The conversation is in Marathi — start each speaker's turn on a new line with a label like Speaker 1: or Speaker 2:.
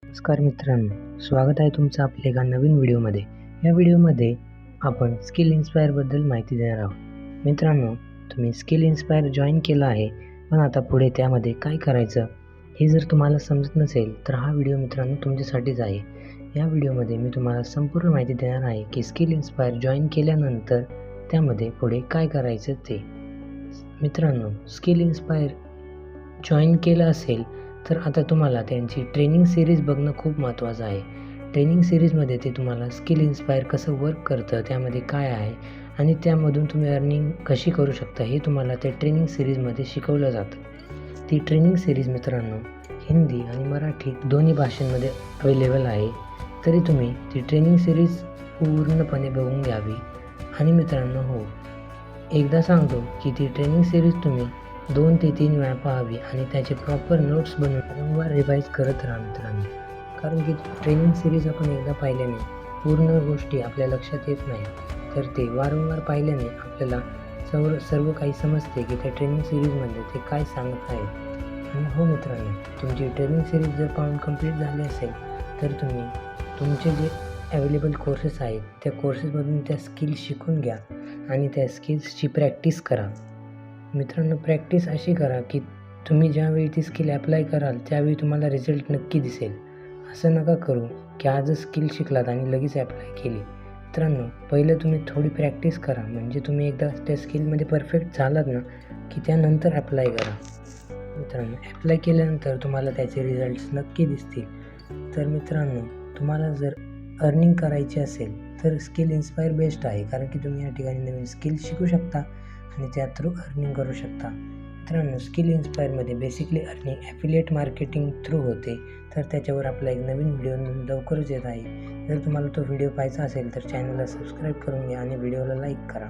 Speaker 1: नमस्कार मित्रांनो, स्वागत आहे तुमचं आपल्या एका नवीन व्हिडिओमध्ये. या व्हिडिओमध्ये आपण स्किल इन्स्पायरबद्दल माहिती देणार आहोत. मित्रांनो, तुम्ही स्किल इन्स्पायर जॉईन केलं आहे, पण आता पुढे त्यामध्ये काय करायचं हे जर तुम्हाला समजत नसेल तर हा व्हिडिओ मित्रांनो तुमच्यासाठीच आहे. या व्हिडिओमध्ये मी तुम्हाला संपूर्ण माहिती देणार आहे की स्किल इन्स्पायर जॉईन केल्यानंतर त्यामध्ये पुढे काय करायचं ते. मित्रांनो, स्किल इन्स्पायर जॉईन केलं असेल तर आता तुम्हाला त्यांची ट्रेनिंग सिरीज बघणं खूप महत्त्वाचं आहे. ट्रेनिंग सिरीजमध्ये ते तुम्हाला स्किल इन्स्पायर कसं वर्क करतं, त्यामध्ये काय आहे आणि त्यामधून तुम्ही अर्निंग कशी करू शकता हे तुम्हाला त्या ट्रेनिंग सिरीजमध्ये शिकवलं जातं. ती ट्रेनिंग सिरीज मित्रांनो हिंदी आणि मराठी दोन्ही भाषांमध्ये अवेलेबल आहे. तरी तुम्ही ती ट्रेनिंग सिरीज पूर्णपणे बघून घ्यावी. आणि मित्रांनो हो, एकदा सांगतो की ती ट्रेनिंग सिरीज तुम्ही 2 ते 3 वेळा पाहावी आणि त्याचे प्रॉपर नोट्स बनवून वारंवार रिवाईज करत राहा मित्रांनो. कारण की ट्रेनिंग सिरीज आपण एकदा पाहिल्याने पूर्ण गोष्टी आपल्या लक्षात येत नाही, तर ते वारंवार पाहिल्याने आपल्याला सर्व काही समजते की त्या ट्रेनिंग सिरीजमध्ये ते काय सांगत आहे. आणि हो मित्रांनो, तुमची ट्रेनिंग सिरीज जर पाहून कंप्लीट झाली असेल तर तुम्ही तुमचे जे अवेलेबल कोर्सेस आहेत त्या कोर्सेसमधून त्या स्किल शिकून घ्या आणि त्या स्किल्सची प्रॅक्टिस करा. मित्रांनो, प्रॅक्टिस अशी करा की तुम्ही ज्यावेळी ती स्किल ॲप्लाय कराल त्यावेळी तुम्हाला रिझल्ट नक्की दिसेल. असं नका करू की आजच स्किल शिकलात आणि लगेच ॲप्लाय केली. मित्रांनो, पहिलं तुम्ही थोडी प्रॅक्टिस करा, म्हणजे तुम्ही एकदा त्या स्किलमध्ये परफेक्ट झालात ना की त्यानंतर ॲप्लाय करा. मित्रांनो, ॲप्लाय केल्यानंतर तुम्हाला त्याचे रिझल्ट्स नक्की दिसतील. तर मित्रांनो, तुम्हाला जर अर्निंग करायची असेल तर स्किल इन्स्पायर बेस्ट आहे, कारण की तुम्ही या ठिकाणी नवीन स्किल शिकू शकता आणि त्या थ्रू अर्निंग करू शकता. मित्रांनो, स्किल इन्स्पायरमध्ये basically earning affiliate marketing through होते. तर त्याच्यावर आपला एक नवीन व्हिडिओ लवकरच येत आहे. जर तुम्हाला तो व्हिडिओ पाहायचा असेल तर चॅनलला सबस्क्राईब करून घ्या आणि व्हिडिओला लाईक करा.